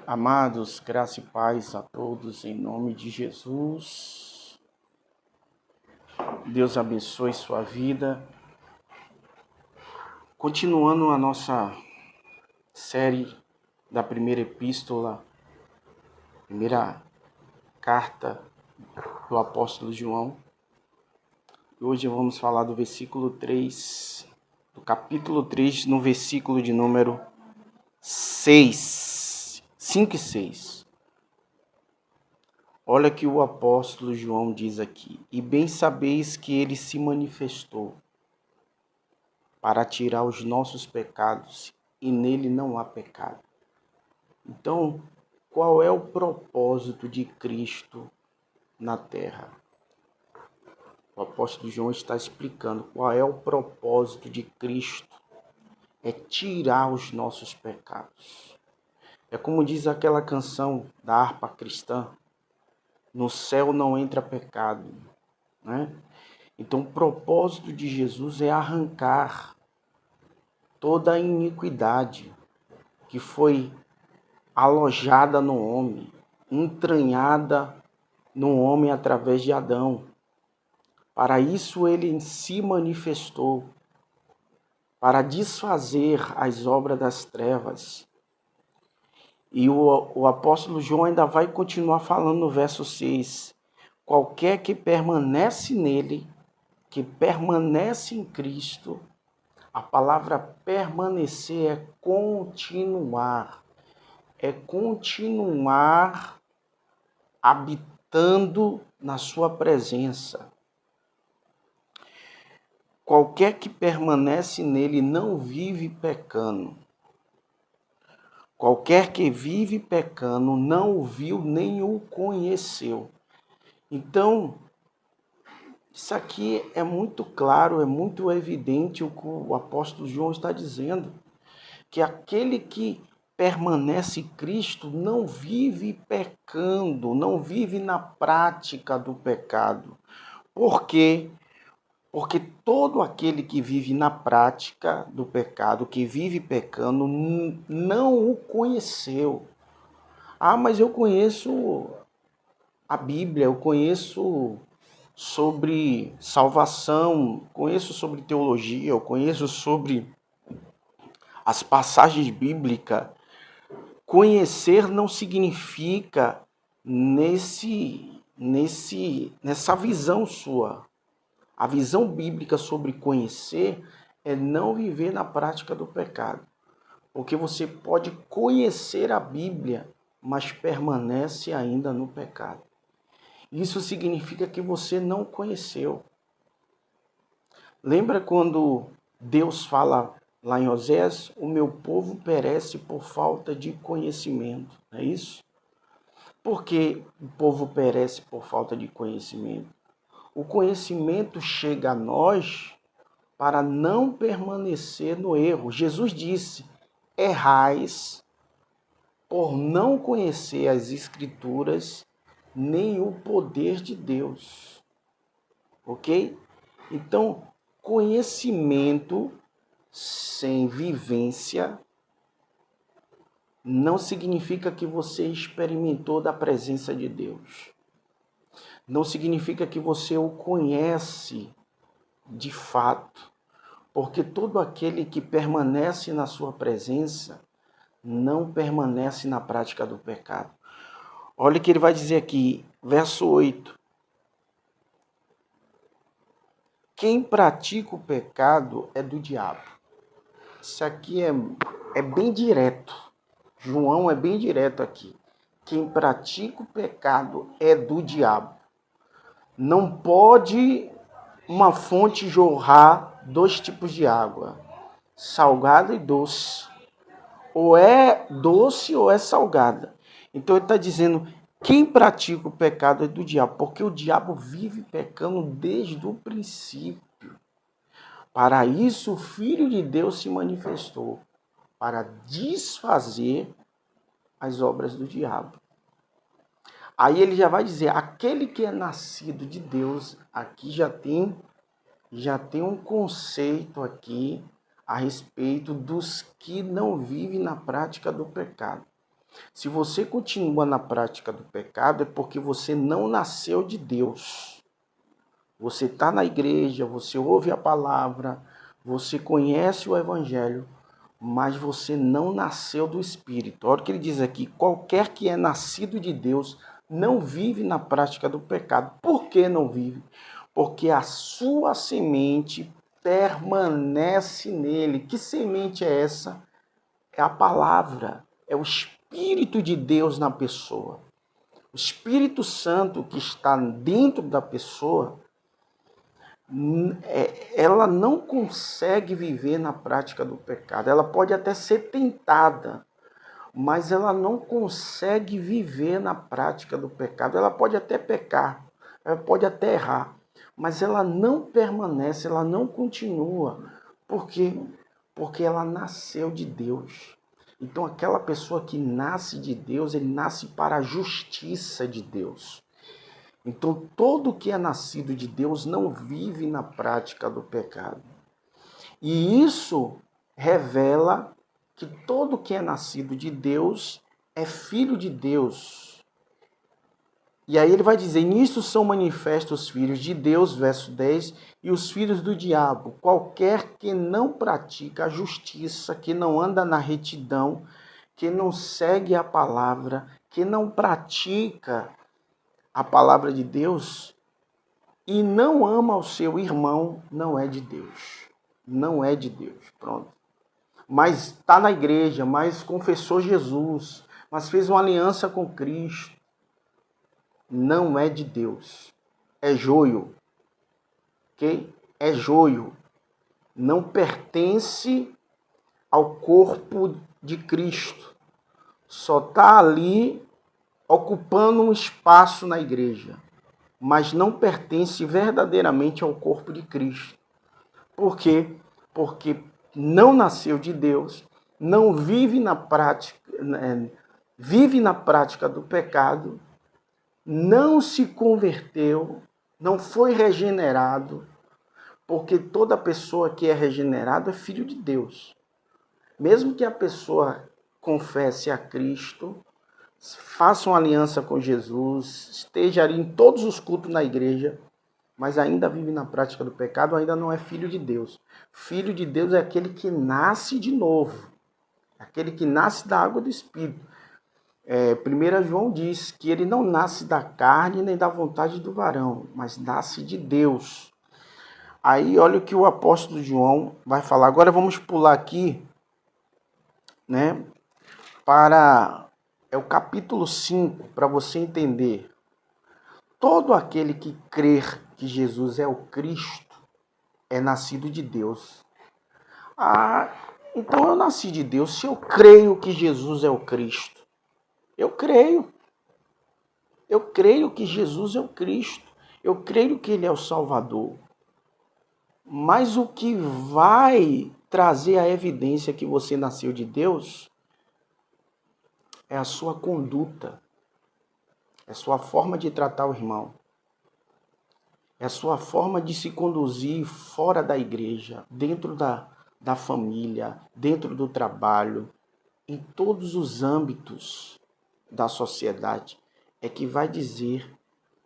Amados, graça e paz a todos em nome de Jesus. Deus abençoe sua vida. Continuando a nossa série da primeira epístola, primeira carta do apóstolo João. Hoje vamos falar do versículo 3, do capítulo 3, no versículo de número 6, 5 e 6. Olha que o apóstolo João diz aqui: e bem sabeis que ele se manifestou para tirar os nossos pecados, e nele não há pecado. Então, qual é o propósito de Cristo na terra? O apóstolo João está explicando qual é o propósito de Cristo. É tirar os nossos pecados. É como diz aquela canção da harpa cristã: no céu não entra pecado, né? Então, o propósito de Jesus é arrancar toda a iniquidade que foi alojada no homem, entranhada no homem através de Adão. Para isso ele se manifestou, para desfazer as obras das trevas. E o apóstolo João ainda vai continuar falando no verso 6. Qualquer que permanece nele, que permanece em Cristo, a palavra permanecer é continuar habitando na sua presença. Qualquer que permanece nele não vive pecando. Qualquer que vive pecando não o viu nem o conheceu. Então, isso aqui é muito claro, é muito evidente o que o apóstolo João está dizendo. Que aquele que permanece em Cristo não vive pecando, não vive na prática do pecado. Por quê? Porque todo aquele que vive na prática do pecado, que vive pecando, não o conheceu. Ah, mas eu conheço a Bíblia, eu conheço sobre salvação, conheço sobre teologia, eu conheço sobre as passagens bíblicas. Conhecer não significa nessa visão sua. A visão bíblica sobre conhecer é não viver na prática do pecado. Porque você pode conhecer a Bíblia, mas permanece ainda no pecado. Isso significa que você não conheceu. Lembra quando Deus fala lá em Osés: o meu povo perece por falta de conhecimento, não é isso? Por que o povo perece por falta de conhecimento? O conhecimento chega a nós para não permanecer no erro. Jesus disse: errais por não conhecer as Escrituras nem o poder de Deus. Ok? Então, conhecimento sem vivência não significa que você experimentou da presença de Deus. Não significa que você o conhece de fato. Porque todo aquele que permanece na sua presença não permanece na prática do pecado. Olha o que ele vai dizer aqui, verso 8. Quem pratica o pecado é do diabo. Isso aqui é bem direto. João é bem direto aqui. Quem pratica o pecado é do diabo. Não pode uma fonte jorrar dois tipos de água, salgada e doce. Ou é doce ou é salgada. Então ele está dizendo, quem pratica o pecado é do diabo, porque o diabo vive pecando desde o princípio. Para isso o Filho de Deus se manifestou, para desfazer as obras do diabo. Aí ele já vai dizer, aquele que é nascido de Deus, aqui já tem um conceito aqui a respeito dos que não vivem na prática do pecado. Se você continua na prática do pecado, é porque você não nasceu de Deus. Você está na igreja, você ouve a palavra, você conhece o evangelho, mas você não nasceu do Espírito. Olha o que ele diz aqui: qualquer que é nascido de Deus não vive na prática do pecado. Por que não vive? Porque a sua semente permanece nele. Que semente é essa? É a palavra, é o Espírito de Deus na pessoa. O Espírito Santo que está dentro da pessoa, ela não consegue viver na prática do pecado. Ela pode até ser tentada, mas ela não consegue viver na prática do pecado. Ela pode até pecar, ela pode até errar, mas ela não permanece, ela não continua. Por quê? Porque ela nasceu de Deus. Então, aquela pessoa que nasce de Deus, ele nasce para a justiça de Deus. Então, todo que é nascido de Deus não vive na prática do pecado. E isso revela que todo que é nascido de Deus é filho de Deus. E aí ele vai dizer: nisso são manifestos os filhos de Deus, verso 10, e os filhos do diabo. Qualquer que não pratica a justiça, que não anda na retidão, que não segue a palavra, que não pratica a palavra de Deus e não ama o seu irmão, não é de Deus. Não é de Deus. Pronto. Mas está na igreja, mas confessou Jesus, mas fez uma aliança com Cristo. Não é de Deus. É joio. Ok? É joio. Não pertence ao corpo de Cristo. Só está ali ocupando um espaço na igreja, mas não pertence verdadeiramente ao corpo de Cristo. Por quê? Porque não nasceu de Deus, não vive na prática, vive na prática do pecado, não se converteu, não foi regenerado, porque toda pessoa que é regenerada é filho de Deus. Mesmo que a pessoa confesse a Cristo, faça uma aliança com Jesus, esteja ali em todos os cultos na igreja, mas ainda vive na prática do pecado, ainda não é filho de Deus. Filho de Deus é aquele que nasce de novo, aquele que nasce da água do Espírito. 1 João diz que ele não nasce da carne nem da vontade do varão, mas nasce de Deus. Aí olha o que o apóstolo João vai falar. Agora vamos pular aqui, né, para o capítulo 5, para você entender. Todo aquele que crer que Jesus é o Cristo é nascido de Deus. Então eu nasci de Deus se eu creio que Jesus é o Cristo. Eu creio. Eu creio que Jesus é o Cristo. Eu creio que Ele é o Salvador. Mas o que vai trazer a evidência que você nasceu de Deus é a sua conduta, é a sua forma de tratar o irmão, é a sua forma de se conduzir fora da igreja, dentro da família, dentro do trabalho, em todos os âmbitos da sociedade, é que vai dizer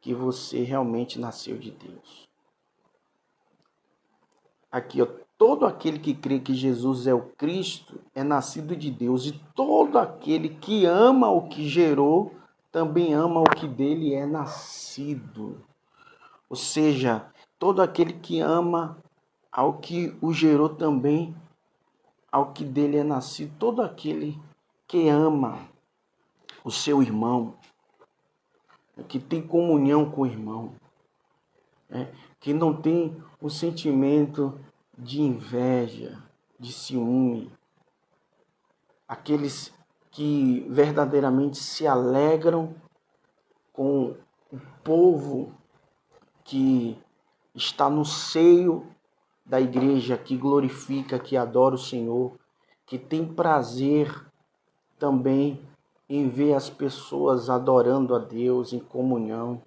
que você realmente nasceu de Deus. Aqui, ó, todo aquele que crê que Jesus é o Cristo é nascido de Deus, e todo aquele que ama o que gerou também ama o que dele é nascido. Ou seja, todo aquele que ama ao que o gerou também, ao que dele é nascido. Todo aquele que ama o seu irmão, que tem comunhão com o irmão, que não tem o sentimento de inveja, de ciúme, aqueles que verdadeiramente se alegram com o povo que está no seio da igreja, que glorifica, que adora o Senhor, que tem prazer também em ver as pessoas adorando a Deus em comunhão.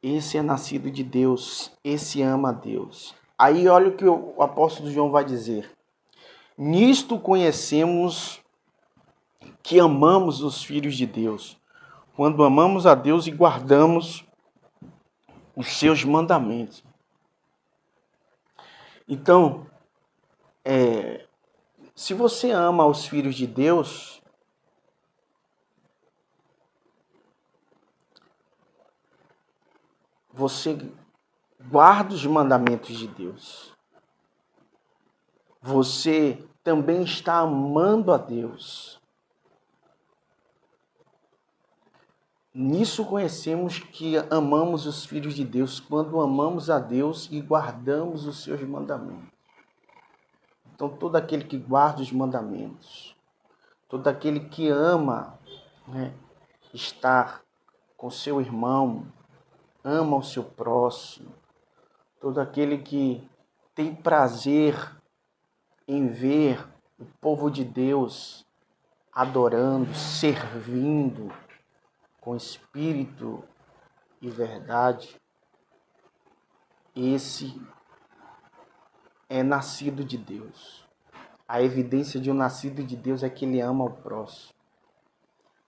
Esse é nascido de Deus, esse ama a Deus. Aí olha o que o apóstolo João vai dizer. Nisto conhecemos que amamos os filhos de Deus, quando amamos a Deus e guardamos os seus mandamentos. Então, se você ama os filhos de Deus, você guarda os mandamentos de Deus. Você também está amando a Deus. Nisso conhecemos que amamos os filhos de Deus, quando amamos a Deus e guardamos os seus mandamentos. Então, todo aquele que guarda os mandamentos, todo aquele que ama, estar com seu irmão, ama o seu próximo, todo aquele que tem prazer em ver o povo de Deus adorando, servindo com espírito e verdade, esse é nascido de Deus. A evidência de um nascido de Deus é que ele ama o próximo,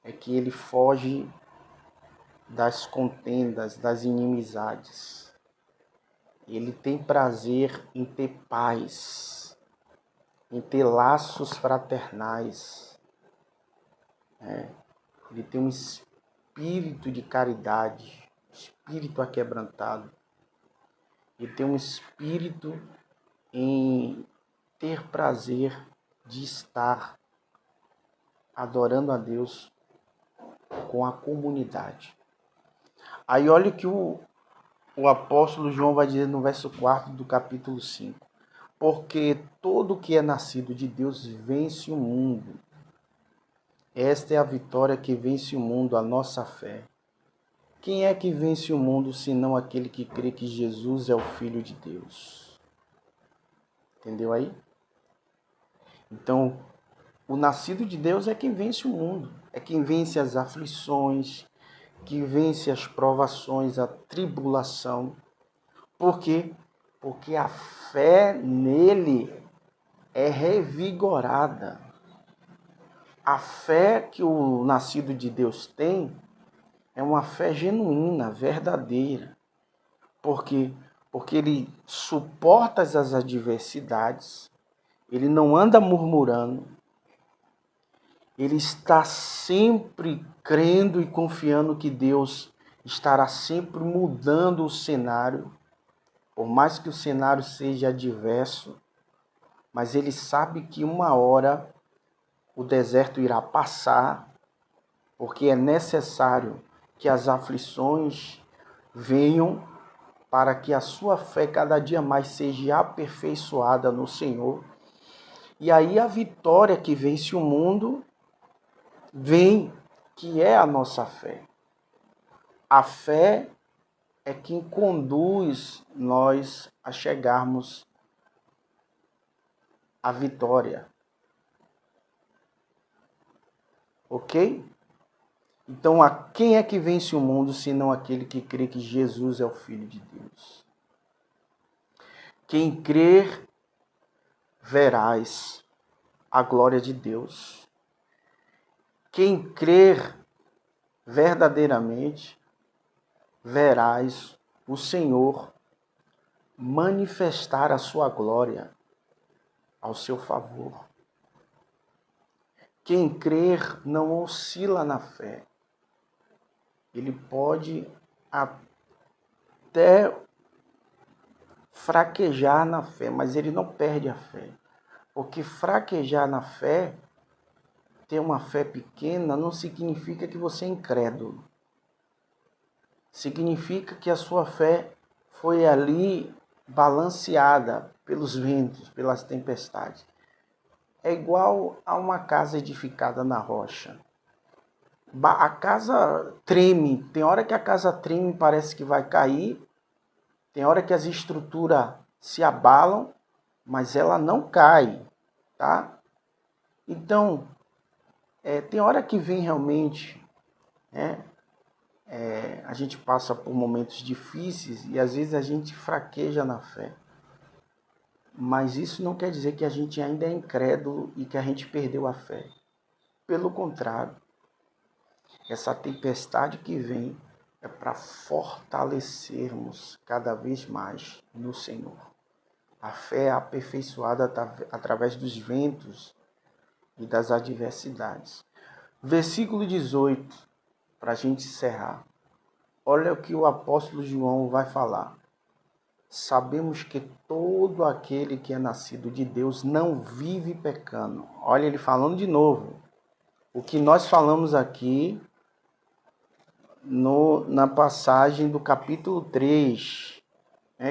é que ele foge das contendas, das inimizades. Ele tem prazer em ter paz, em ter laços fraternais. Ele tem um espírito de caridade, espírito aquebrantado. Ele tem um espírito em ter prazer de estar adorando a Deus com a comunidade. Aí olha o que o apóstolo João vai dizer no verso 4 do capítulo 5. Porque todo que é nascido de Deus vence o mundo. Esta é a vitória que vence o mundo, a nossa fé. Quem é que vence o mundo, senão aquele que crê que Jesus é o Filho de Deus? Entendeu aí? Então, o nascido de Deus é quem vence o mundo. É quem vence as aflições, que vence as provações, a tribulação. Por quê? Porque a fé nele é revigorada. A fé que o nascido de Deus tem é uma fé genuína, verdadeira. Por quê? Porque ele suporta as adversidades, ele não anda murmurando, ele está sempre crendo e confiando que Deus estará sempre mudando o cenário, por mais que o cenário seja adverso, mas ele sabe que uma hora o deserto irá passar, porque é necessário que as aflições venham para que a sua fé cada dia mais seja aperfeiçoada no Senhor. E aí a vitória que vence o mundo vem, que é a nossa fé. A fé é quem conduz nós a chegarmos à vitória. Ok? Então, quem é que vence o mundo, senão aquele que crê que Jesus é o Filho de Deus? Quem crer, verás a glória de Deus. Quem crer verdadeiramente, verás o Senhor manifestar a sua glória ao seu favor. Quem crer não oscila na fé. Ele pode até fraquejar na fé, mas ele não perde a fé. Porque fraquejar na fé, ter uma fé pequena, não significa que você é incrédulo. Significa que a sua fé foi ali balanceada pelos ventos, pelas tempestades. É igual a uma casa edificada na rocha. A casa treme, tem hora que a casa treme, parece que vai cair, tem hora que as estruturas se abalam, mas ela não cai, tá? Então, tem hora que vem realmente, a gente passa por momentos difíceis e às vezes a gente fraqueja na fé. Mas isso não quer dizer que a gente ainda é incrédulo e que a gente perdeu a fé. Pelo contrário, essa tempestade que vem é para fortalecermos cada vez mais no Senhor. A fé é aperfeiçoada através dos ventos e das adversidades. Versículo 18, para a gente encerrar. Olha o que o apóstolo João vai falar. Sabemos que todo aquele que é nascido de Deus não vive pecando. Olha ele falando de novo. O que nós falamos aqui na passagem do capítulo 3,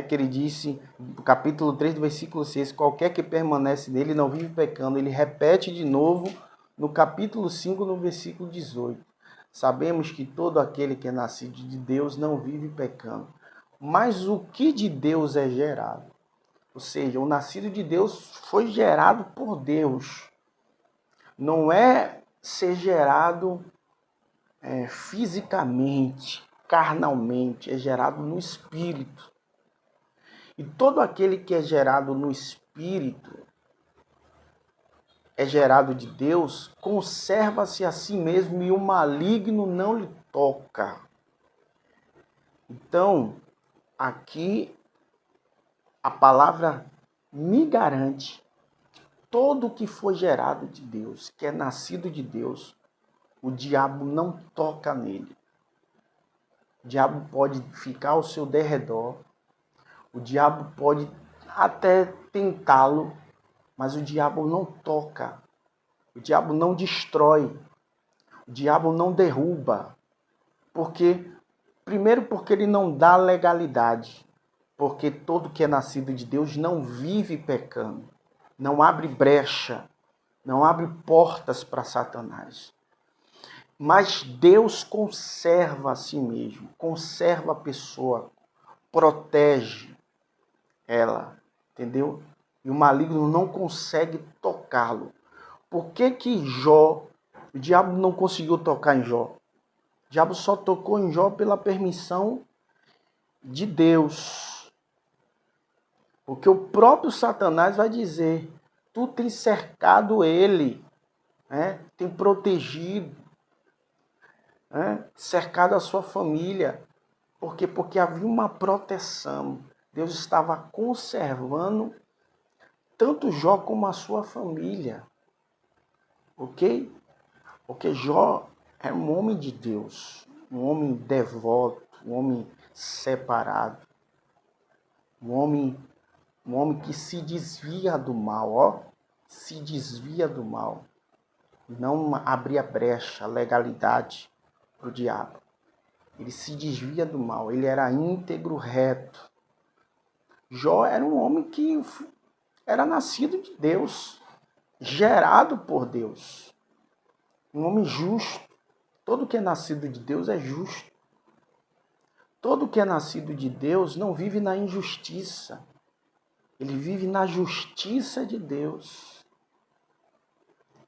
que ele disse, no capítulo 3 do versículo 6, qualquer que permanece nele não vive pecando. Ele repete de novo no capítulo 5, no versículo 18. Sabemos que todo aquele que é nascido de Deus não vive pecando. Mas o que de Deus é gerado? Ou seja, o nascido de Deus foi gerado por Deus. Não é ser gerado fisicamente, carnalmente, é gerado no Espírito. E todo aquele que é gerado no Espírito, é gerado de Deus, conserva-se a si mesmo e o maligno não lhe toca. Então, aqui a palavra me garante, todo que foi gerado de Deus, que é nascido de Deus, o diabo não toca nele. O diabo pode ficar ao seu derredor, o diabo pode até tentá-lo, mas o diabo não toca, o diabo não destrói, o diabo não derruba. Primeiro porque ele não dá legalidade, porque todo que é nascido de Deus não vive pecando, não abre brecha, não abre portas para Satanás. Mas Deus conserva a si mesmo, conserva a pessoa, protege ela, entendeu? E o maligno não consegue tocá-lo. Por que Jó, o diabo não conseguiu tocar em Jó? O diabo só tocou em Jó pela permissão de Deus. Porque o próprio Satanás vai dizer, tu tens cercado ele, tem protegido, cercado a sua família. Por quê? Porque havia uma proteção. Deus estava conservando tanto Jó como a sua família. Ok? Porque Jó era um homem de Deus, um homem devoto, um homem separado, um homem que se desvia do mal, se desvia do mal, não abria brecha, legalidade para o diabo. Ele se desvia do mal, ele era íntegro, reto. Jó era um homem que era nascido de Deus, gerado por Deus. Um homem justo. Todo que é nascido de Deus é justo. Todo que é nascido de Deus não vive na injustiça. Ele vive na justiça de Deus.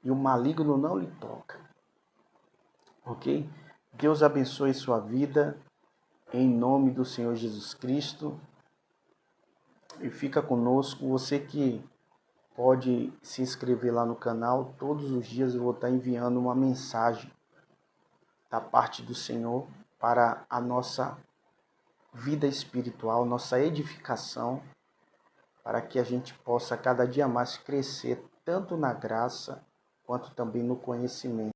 E o maligno não lhe toca. Ok? Deus abençoe sua vida. Em nome do Senhor Jesus Cristo. E fica conosco. Você que pode se inscrever lá no canal. Todos os dias eu vou estar enviando uma mensagem da parte do Senhor para a nossa vida espiritual, nossa edificação, para que a gente possa cada dia mais crescer, tanto na graça, quanto também no conhecimento.